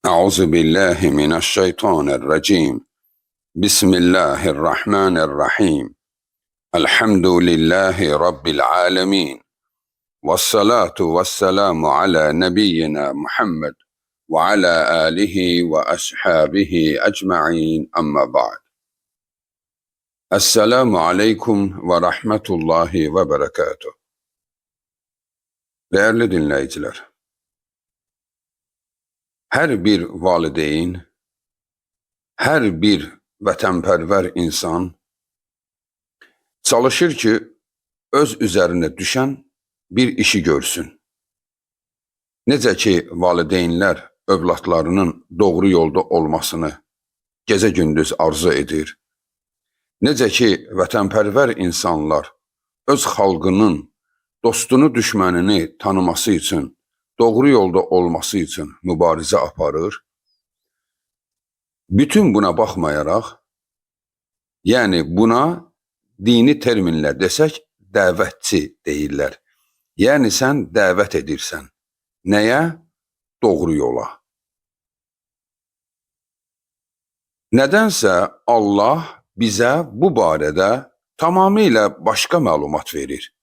أعوذ بالله من الشيطان الرجيم. بسم الله الرحمن الرحيم. الحمد لله رب العالمين، والصلاة والسلام على نبينا محمد وعلى آله وأصحابه أجمعين، أما بعد. Esselamu Aleyküm ve Rahmetullahi ve Berekatuhu. Değerli dinleyiciler, her bir valideyn, her bir vətənpərvər insan çalışır ki, öz üzerine düşən bir işi görsün. Necə ki, valideynlər övladlarının doğru yolda olmasını gecə gündüz arzu edir. Necə ki, vətənpərvər insanlar öz xalqının dostunu, düşmənini tanıması üçün, doğru yolda olması üçün mübarizə aparır. Bütün buna baxmayaraq, yəni buna dini terminlə desək, dəvətçi deyirlər. Yəni sən dəvət edirsən. Nəyə? Doğru yola. Nədənsə Allah bizə bu barədə tamamilə başqa məlumat verir.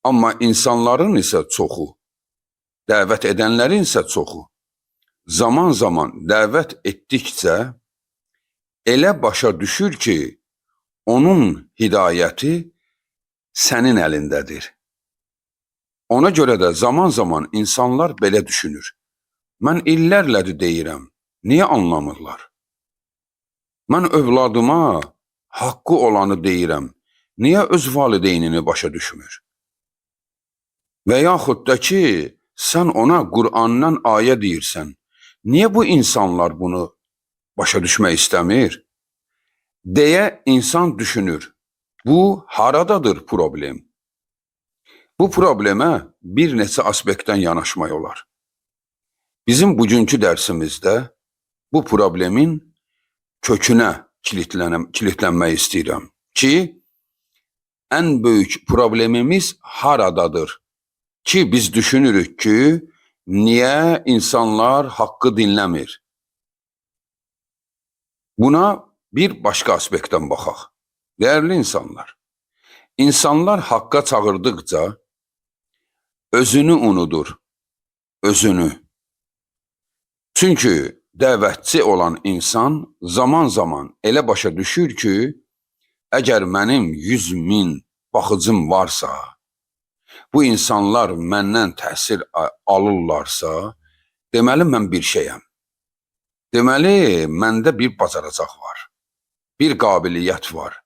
Amma insanların isə çoxu, dəvət edənlərin isə çoxu, zaman zaman dəvət etdikcə elə başa düşür ki, onun hidayəti sənin əlindədir. Ona görə də zaman zaman insanlar belə düşünür. Mən illərlədir deyirəm, niyə anlamırlar? Mən övladıma haqqı olanı deyirəm, niyə öz valideynini başa düşmür? Və yaxud da ki, sən ona Qur'andan ayə deyirsən, niyə bu insanlar bunu başa düşmək istəmir? Deyə insan düşünür. Bu haradadır problem? Bu problemə bir neçə aspektdən yanaşmaq olar. Bizim bugünkü dərsimizdə bu problemin kökünə kilitlənmək istəyirəm ki, ən böyük problemimiz haradadır ki, biz düşünürük ki, niyə insanlar haqqı dinləmir? Buna bir başqa aspektdən baxaq. Değerli insanlar haqqa çağırdıqca özünü unudur, özünü. Çünkü dəvətçi olan insan zaman zaman elə başa düşür ki, əgər mənim 100.000 baxıcım varsa, bu insanlar məndən təsir alırlarsa, deməli mən bir şeyəm. Deməli, məndə bir bacaracaq var, bir qabiliyyət var.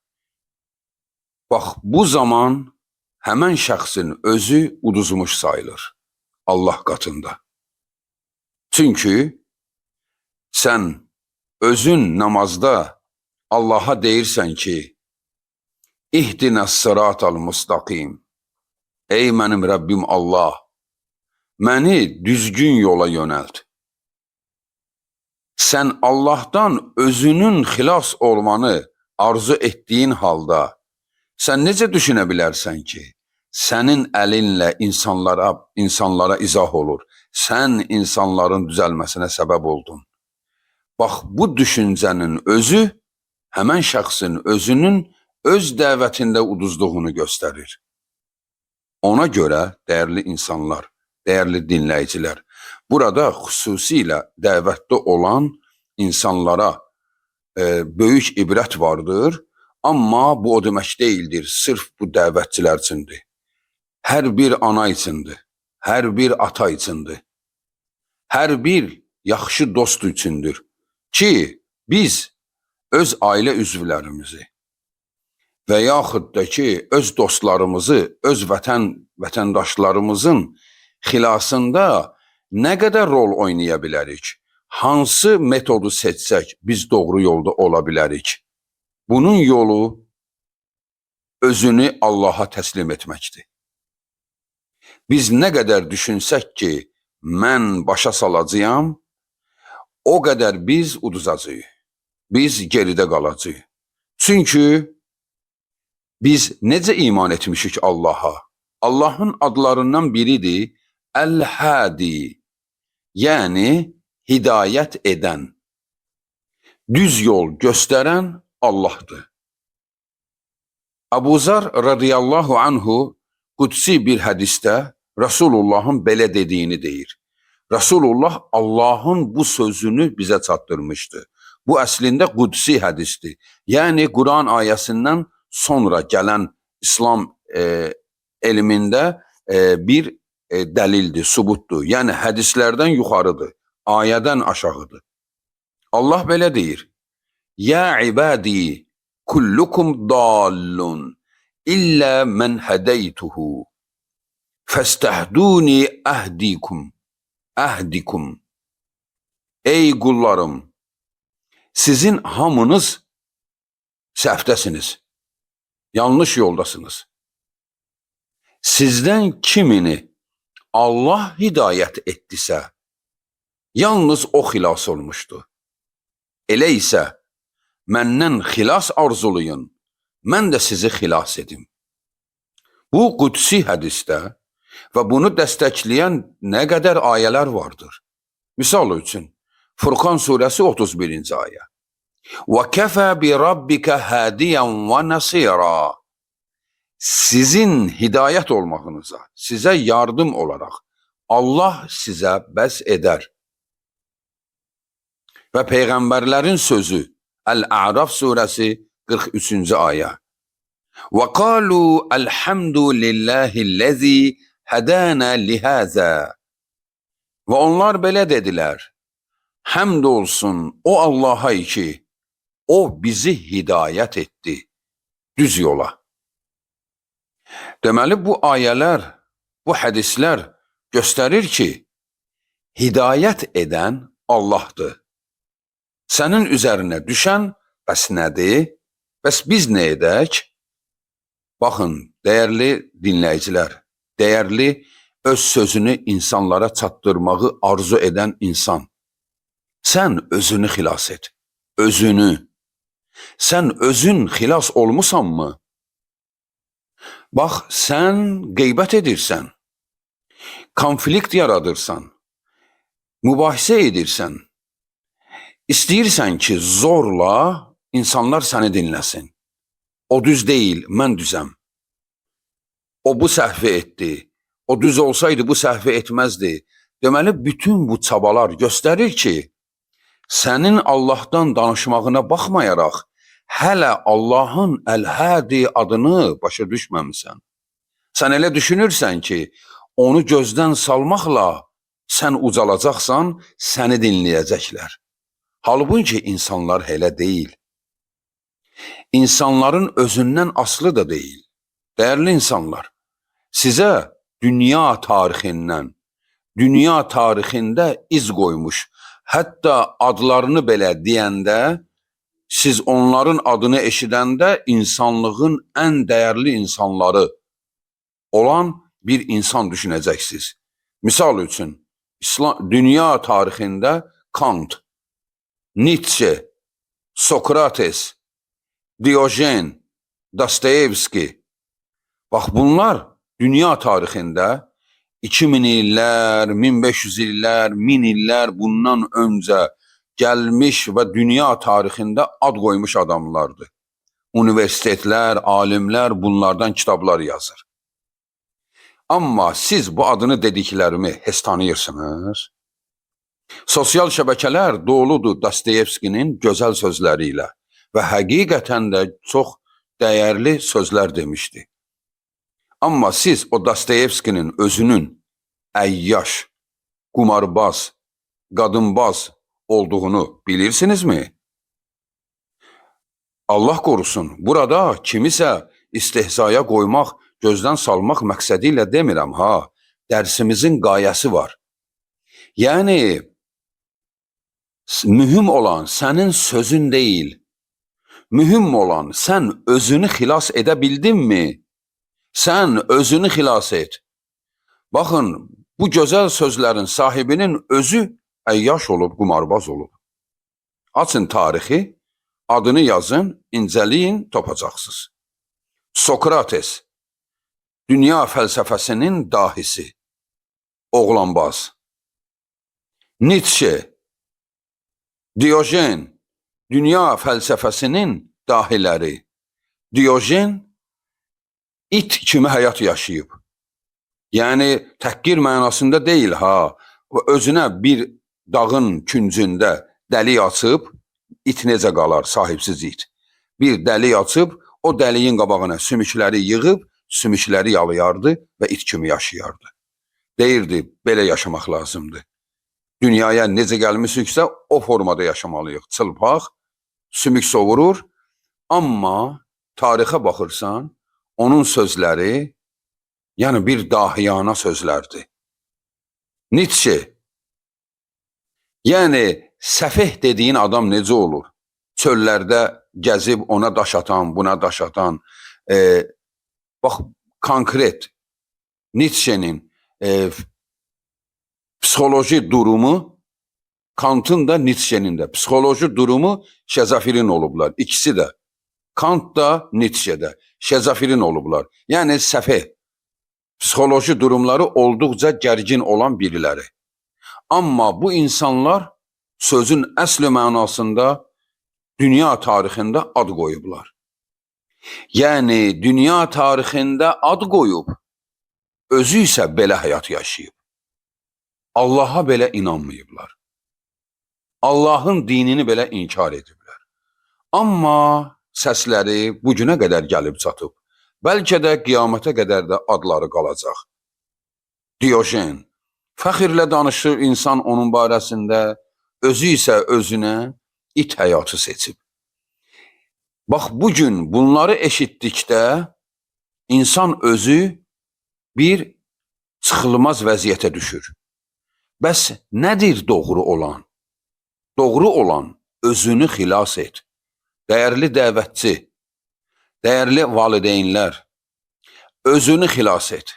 Bax, bu zaman həmən şəxsin özü uduzmuş sayılır Allah qatında. Çünki sən özün namazda Allaha deyirsən ki, İhdinəs sıratal mustaqim. Ey mənim Rəbbim Allah, məni düzgün yola yönəlt. Sən Allah'tan özünün xilas olmanı arzu etdiyin halda, sən necə düşünə bilərsən ki, sənin əlinlə insanlara izah olur, sən insanların düzəlməsinə səbəb oldun. Bax, bu düşüncənin özü, həmən şəxsin özünün öz dəvətində uduzduğunu göstərir. Ona görə, dəyərli insanlar, dəyərli dinləyicilər, burada xüsusilə dəvətdə olan insanlara böyük ibrət vardır, amma bu o demək deyildir, sırf bu dəvətçilər üçündür. Hər bir ana üçündür, hər bir ata üçündür, hər bir yaxşı dost üçündür ki, biz öz ailə üzvlərimizi və yaxud da ki, öz dostlarımızı, öz vətəndaşlarımızın xilasında nə qədər rol oynaya bilərik? Hansı metodu seçsək biz doğru yolda ola bilərik? Bunun yolu özünü Allaha təslim etməkdir. Biz nə qədər düşünsək ki, mən başa salacağım, o qədər biz uduzacağıq, biz geridə qalacağıq. Çünki biz necə iman etmişik Allaha? Allah'ın adlarından biridir Əl-Hadi. yəni hidayət edən, düz yol göstərən Allahdır. Əbu Zar radiyallahu anhu qudsi bir hədisdə Rasulullahın belə dediyini deyir. Rasulullah Allahın bu sözünü bizə çatdırmışdı. Bu əslində qudsi hədisdir. Yəni Quran ayəsindən sonra gələn İslam elmində bir dəlildir, subutdur. Yəni hədislərdən yuxarıdır, ayədən aşağıdır. Allah belə deyir: Ya ibadi kullukum dallun illa men hedeytuhu festehduni ahdikum. Ey qullarım, sizin hamınız səhvdəsiniz, yanlış yoldasınız. Sizdən kimini Allah hidayət etdisə, yalnız o xilas olmuşdu. Elə isə məndən xilas arzulayın, mən də sizi xilas edim. Bu qudsi hədisdə və bunu dəstəkləyən nə qədər ayələr vardır. Misal üçün, Furqan surəsi 31-ci ayə. وَكَفَى بِرَبِّكَ هَادِيًا وَنَصِيرًا. Sizin hidayət olmağınıza, sizə yardım olaraq Allah sizə bəs edər. Və Peyğəmbərlərin sözü Əl-A'raf surəsi 43-cü ayə. وَقَالُوا الْحَمْدُ لِلَّهِ الَّذِي هَدَانَ لِهَذَا. Və onlar belə dedilər: Həmd olsun o Allaha ki, o bizi hidayət etdi düz yola. Deməli, bu ayələr, bu hədislər göstərir ki, hidayət edən Allahdır. Sənin üzərinə düşən bəs nədir? Bəs biz nə edək? Baxın, dəyərli dinləyicilər, dəyərli öz sözünü insanlara çatdırmağı arzu edən insan. Sən özünü xilas et, özünü. Sən özün xilas olmusanmı? Bax, sən qeybət edirsən, konflikt yaradırsan, mübahisə edirsən, istəyirsən ki, zorla insanlar səni dinləsin. O düz deyil, mən düzəm. O bu səhvi etdi, o düz olsaydı bu səhvi etməzdi. Deməli, bütün bu çabalar göstərir ki, sənin Allahdan danışmağına baxmayaraq, hələ Allahın Əl-Hadi adını başa düşməmisən. Sən elə düşünürsən ki, onu gözdən salmaqla sən ucalacaqsan, səni dinləyəcəklər. Halbuki insanlar elə deyil. İnsanların özündən aslı da deyil. Dəyərli insanlar, sizə dünya tarixindən, dünya tarixində iz qoymuş, hətta adlarını belə deyəndə, siz onların adını eşidəndə insanlığın ən dəyərli insanları olan bir insan düşünəcəksiniz. Misal üçün, dünya tarixində Kant, Nietzsche, Sokrates, Diyojen, Dostoyevski, bax bunlar dünya tarixində 2000 illər, 1500 illər, 1000 illər bundan öncə gəlmiş və dünya tarixində ad qoymuş adamlardır. Universitetlər, alimlər bunlardan kitablar yazır. Amma siz bu adını dediklərimi heç tanıyırsınız? Sosial şəbəkələr doludur Dostoyevskinin gözəl sözləri ilə və həqiqətən də çox dəyərli sözlər demişdi. Amma siz o Dostoyevskinin özünün əyyaş, qumarbaz, qadınbaz olduğunu bilirsinizmi? Allah qorusun, burada kimisə istehzaya qoymaq, gözdən salmaq məqsədi ilə demirəm ha, dərsimizin qayəsi var. Yəni, mühüm olan sənin sözün deyil, mühüm olan sən özünü xilas edə bildinmi? Sən özünü xilas et. Baxın, bu gözəl sözlərin sahibinin özü əyyaş olub, qumarbaz olub. Açın tarixi, adını yazın, incəliyin, topacaqsınız. Sokrates, dünya fəlsəfəsinin dahisi, oğlanbaz. Nietzsche, Diyojen, dünya fəlsəfəsinin dahiləri. Diyojen it kimi həyat yaşayıb. Yəni təhqir mənasında deyil ha. Özünə bir dağın küncündə dəlik açıb, it necə qalar, sahibsiz it. Bir dəlik açıb, o dəliyin qabağına sümükləri yığıb, sümükləri yalayardı və it kimi yaşayardı. Deyirdi, belə yaşamaq lazımdır. Dünyaya necə gəlmişiksə, o formada yaşamalıyıq. Çılpaq, sümük sovurur, amma tarixə baxırsan, onun sözləri, yəni bir dahiyana sözlərdir. Nietzsche, yəni səfeh dediyin adam necə olur? Çöllərdə gəzib ona daş atan, buna daş atan, bax, konkret Nietzsche'nin psixoloji durumu, Kantın da, Nietzsche'nin də psixoloji durumu şezofirin olublar. İkisi də. Kant da, Nietzsche də şezofirin olublar. Yəni səfeh, psixoloji durumları olduqca gərgin olan biriləri. Amma bu insanlar sözün əsli mənasında dünya tarixində ad qoyublar. Yəni dünya tarixində ad qoyub, özü isə belə həyat yaşayıb. Allaha belə inanmayıblar. Allahın dinini belə inkar ediblər. Amma səsləri bu günə qədər gəlib çatıb. Bəlkə də qiyamətə qədər də adları qalacaq. Diyojen, fəxrlə danışır insan onun barəsində, özü isə özünə it həyatı seçib. Bax, bugün bunları eşitdikdə insan özü bir çıxılmaz vəziyyətə düşür. Bəs nədir doğru olan? Doğru olan özünü xilas et. Dəyərli dəvətçi, dəyərli valideynlər, özünü xilas et.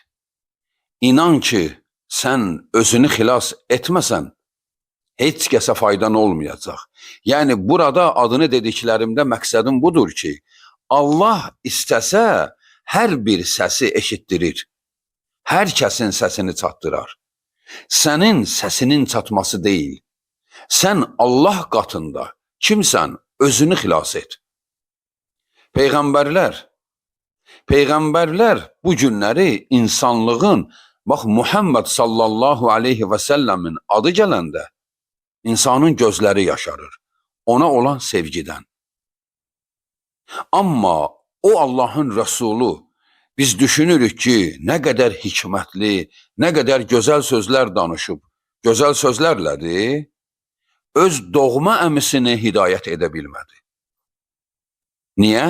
İnan ki, sən özünü xilas etməsən, heç kəsə faydan olmayacaq. Yəni, burada adını dediklərimdə məqsədim budur ki, Allah istəsə, hər bir səsi eşitdirir. Hər kəsin səsini çatdırar. Sənin səsinin çatması deyil. Sən Allah qatında kimsən, özünü xilas et. Peyğəmbərlər bu günləri insanlığın, bax, Muhammed sallallahu aleyhi və səlləmin adı gələndə, insanın gözləri yaşarır, ona olan sevgidən. Amma o Allahın Rəsulu, biz düşünürük ki, nə qədər hikmətli, nə qədər gözəl sözlər danışıb, gözəl sözlərlədir, öz doğma əmisini hidayət edə bilmədi. Niyə?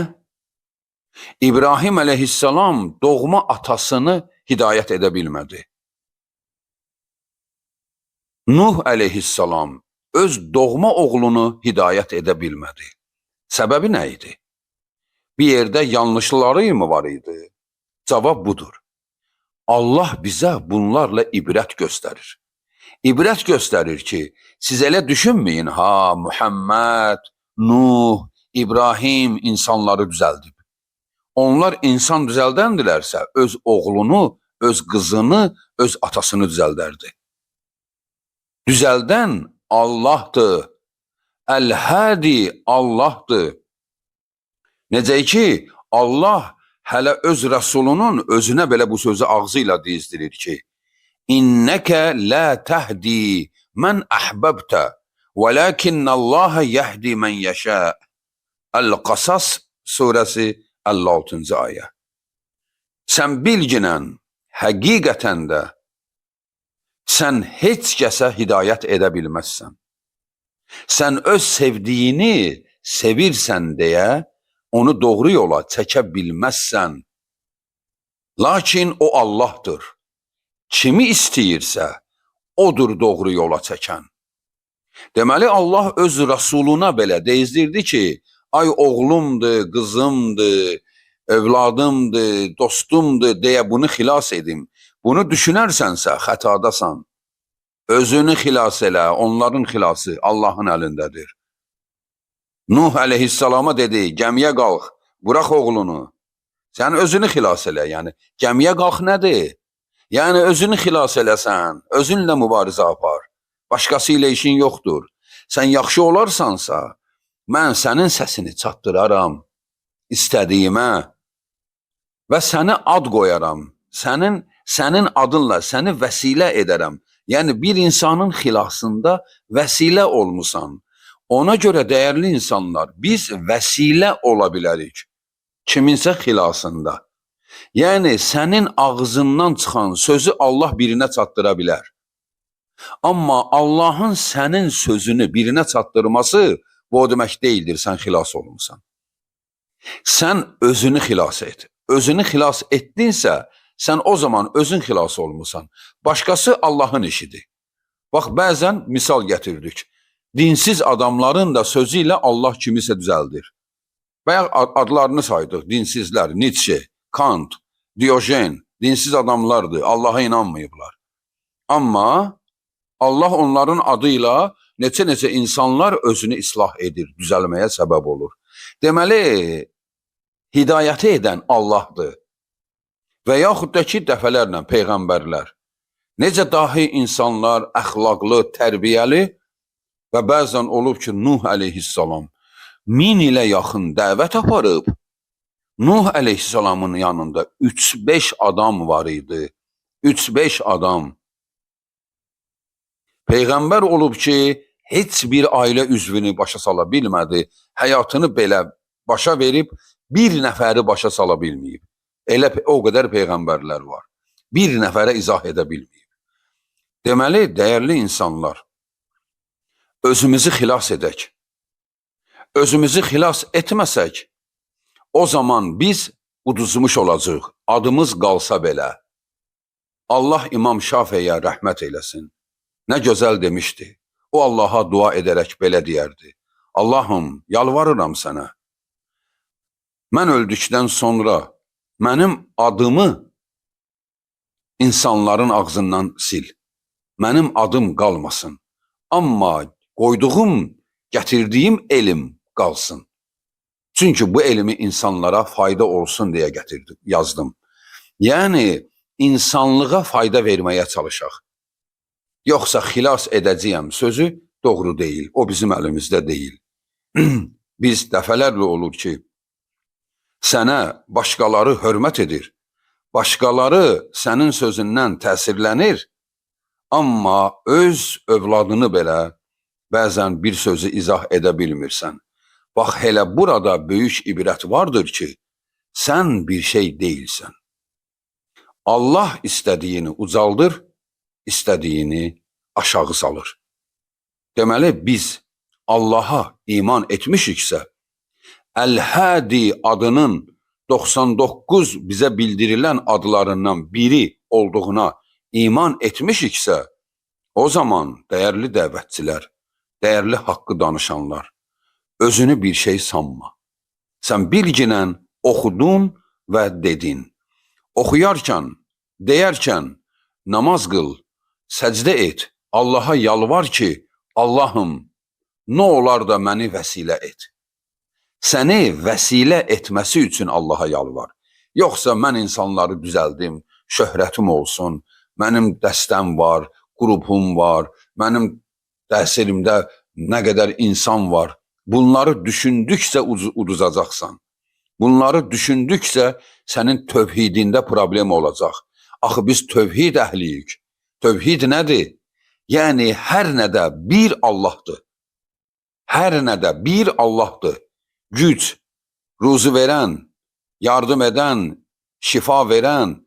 İbrahim əleyhissalam doğma atasını hidayət edə bilmədi. Nuh əleyhissalam öz doğma oğlunu hidayət edə bilmədi. Səbəbi nə idi? Bir yerdə yanlışları mı var idi? Cavab budur. Allah bizə bunlarla ibrət göstərir. İbrət göstərir ki, siz elə düşünməyin, ha, Muhammed, Nuh, İbrahim insanları düzəldib. Onlar insan düzəldəndilərsə, öz oğlunu, öz qızını, öz atasını düzəldərdi. Düzəldən Allahdır. Əl-Hədi Allahdır. Necə ki, Allah hələ öz rəsulunun özünə belə bu sözü ağzı ilə dizdirir ki, İnnəkə lə təhdi mən əhbəbtə və ləkinnəllaha yəhdi mən yəşə. Əl-Qasas surəsi 56-cı ayə. Sən bilginən, həqiqətən də sən heç kəsə hidayət edə bilməzsən. Sən öz sevdiyini sevirsən deyə onu doğru yola çəkə bilməzsən. Lakin o Allahdır. Kimi istəyirsə, odur doğru yola çəkən. Deməli, Allah öz Rasuluna belə deyizdirdi ki, ay oğlumdur, qızımdır, övladımdır, dostumdur deyə bunu xilas edim. Bunu düşünərsənsə, xətadasan. Özünü xilas elə, onların xilası Allahın əlindədir. Nuh əleyhissalama dedi, gəmiyə qalx, burax oğlunu. Sən özünü xilas elə, yəni gəmiyə qalx nədir? Yəni özünü xilas eləsən, özünlə mübarizə apar. Başqası ilə işin yoxdur. Sən yaxşı olarsansa, mən sənin səsini çatdıraram istədiyimə və səni ad qoyaram. Sənin adınla səni vəsilə edərəm. Yəni bir insanın xilasında vəsilə olmusan. Ona görə dəyərli insanlar, biz vəsilə ola bilərik kiminsə xilasında. Yəni sənin ağzından çıxan sözü Allah birinə çatdıra bilər. Amma Allahın sənin sözünü birinə çatdırması bu o demək deyildir, sən xilas olmusan. Sən özünü xilas et. Özünü xilas etdinsə, sən o zaman özün xilas olmusan. Başqası Allahın işidir. Bax, bəzən misal gətirdik. Dinsiz adamların da sözü ilə Allah kimisə düzəldir. Bayaq adlarını saydıq, dinsizlər, Nietzsche, Kant, Diojen, dinsiz adamlardır, Allah'a inanmayıblar. Amma Allah onların adıyla neçə insanlar özünü islah edir, düzəlməyə səbəb olur. Deməli, hidayəti edən Allahdır. Və yaxud da ki, dəfələrlə peyğəmbərlər. Necə dahi insanlar, əxlaqlı, tərbiyəli və bəzən olub ki, Nuh əleyhissalam 1000 ilə yaxın dəvət aparıb, Nuh əleyhissalamın yanında 3-5 adam var idi. 3-5 adam. Peyğəmbər olub ki, heç bir ailə üzvünü başa sala bilmədi. Həyatını belə başa verib, bir nəfəri başa sala bilməyib. Elə o qədər peyğəmbərlər var. Bir nəfərə izah edə bilməyib. Deməli, dəyərli insanlar, özümüzü xilas edək. Özümüzü xilas etməsək, o zaman biz uduzmuş olacaq. Adımız qalsa belə. Allah İmam Şafiiyə rəhmət eyləsin. Nə gözəl demişdi. O Allaha dua edərək belə deyərdi. Allahım, yalvarıram sənə. Mən öldükdən sonra mənim adımı insanların ağzından sil. Mənim adım qalmasın. Amma qoyduğum, gətirdiyim elm qalsın. Çünki bu elmi insanlara fayda olsun deyə gətirdim, yazdım. Yəni, insanlığa fayda verməyə çalışaq. Yoxsa xilas edəcəyəm sözü doğru deyil. O bizim əlimizdə deyil. Biz dəfələrlə olur ki, sənə başqaları hörmət edir. Başqaları sənin sözündən təsirlənir. Amma öz övladını belə bəzən bir sözü izah edə bilmirsən. Bax, elə burada böyük ibrət vardır ki, sən bir şey deyilsən. Allah istədiyini ucaldır, istədiyini aşağı salır. Deməli, biz Allaha iman etmişiksə, Əl-Hadi adının 99 bizə bildirilən adlarından biri olduğuna iman etmişiksə, o zaman dəyərli dəvətçilər, dəyərli haqqı danışanlar, özünü bir şey sanma. Sən bilginən oxudun və dedin. Oxuyarkən, deyərkən, namaz qıl, səcdə et, Allaha yalvar ki, Allahım, nə olar da məni vəsilə et. Səni vəsilə etməsi üçün Allaha yalvar. Yoxsa mən insanları düzəldim, şöhrətim olsun, mənim dəstəm var, qrupum var, mənim təsirimdə nə qədər insan var. Bunları düşündükcə uduzacaqsan. Bunları düşündükcə sənin tövhidində problem olacaq. Axı biz tövhid əhliyik. Tövhid nədir? Yəni, hər nədə bir Allahdır. Hər nədə bir Allahdır. Güc, ruzu verən, yardım edən, şifa verən,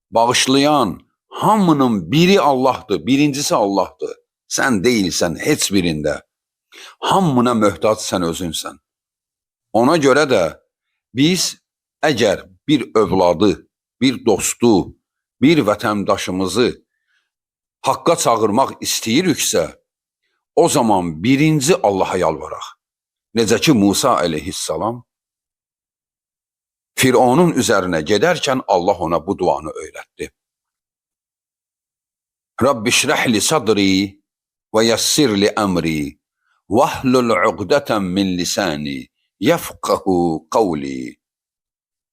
bağışlayan, hamının biri Allahdır. Birincisi Allahdır. Sən deyilsən heç birində. Hamına möhtac sən özünsən. Ona görə də biz əgər bir övladı, bir dostu, bir vətəndaşımızı haqqa çağırmaq istəyiriksə, o zaman birinci Allaha yalvaraq. Necə ki, Musa əleyhissalam Fironun üzərinə gedərkən Allah ona bu duanı öyrətdi. Rabbi şrəhli sadri və yassirli əmri vahlul uqdatan min lisani yefqahu qavli.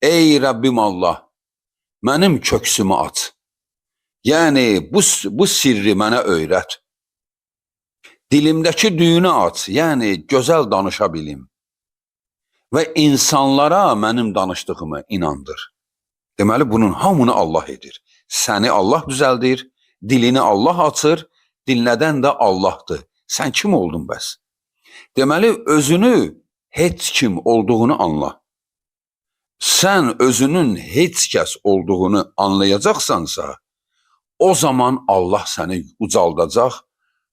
Ey Rəbbim Allah, mənim köksümü aç. Yəni, bu sirri mənə öyrət. Dilimdəki düyünü aç, yəni gözəl danışa bilim və insanlara mənim danışdığımı inandır. Deməli, bunun hamını Allah edir. Səni Allah düzəldir, dilini Allah açır, dinlədən də Allahdır. Sən kim oldun bəs? Deməli, özünü heç kim olduğunu anla. Sən özünün heç kəs olduğunu anlayacaqsansa, o zaman Allah səni ucaldacaq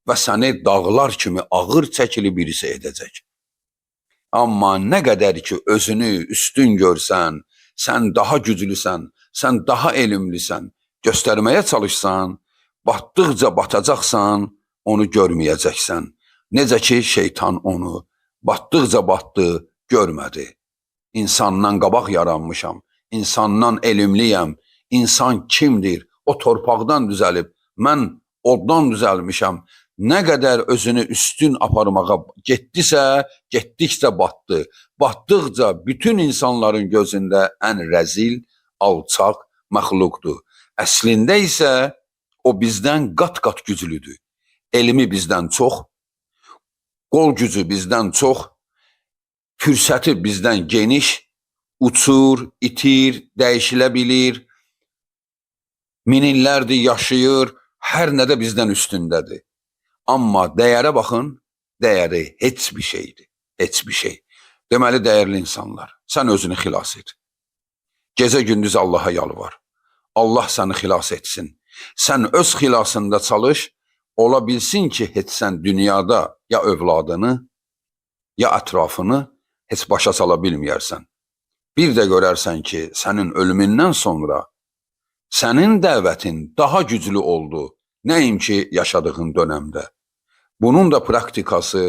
və səni dağlar kimi ağır çəkili birisi edəcək. Amma nə qədər ki özünü üstün görsən, sən daha güclüsən, sən daha elmlisən, göstərməyə çalışsan, batdıqca batacaqsan, onu görməyəcəksən. Necə ki şeytan onu batdıqca batdı, görmədi. İnsandan qabaq yaranmışam, insandan elmliyəm, insan kimdir? O torpaqdan düzəlib, mən oddan düzəlmişəm. Nə qədər özünü üstün aparmağa getdisə, getdikcə batdı. Batdıqca bütün insanların gözündə ən rəzil, alçaq məxluqdur. Əslində isə o bizdən qat-qat güclüdür. Elmi bizdən çox, qol gücü bizdən çox, fürsəti bizdən geniş, uçur, itir, dəyişilə bilir, min illərdir yaşayır, hər nədə bizdən üstündədir. Amma dəyərə baxın, dəyəri heç bir şeydir, heç bir şey. Deməli, dəyərli insanlar, sən özünü xilas et. Gecə gündüz Allaha yalvar. Allah səni xilas etsin. Sən öz xilasında çalış, ola bilsin ki, heç sən dünyada ya övladını, ya ətrafını heç başa sala bilməyərsən. Bir də görərsən ki, sənin ölümündən sonra sənin dəvətin daha güclü oldu, nəinki yaşadığın dönəmdə. Bunun da praktikası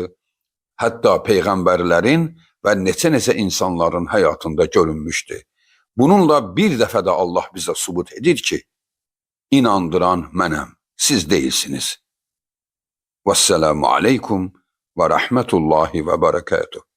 hətta peyğəmbərlərin və neçə-neçə insanların həyatında görünmüşdür. Bununla bir dəfə də Allah bizə sübut edir ki, inandıran mənəm, siz deyilsiniz. Vəssalamu aleykum və rəhmətullahi və bərəkətuhu.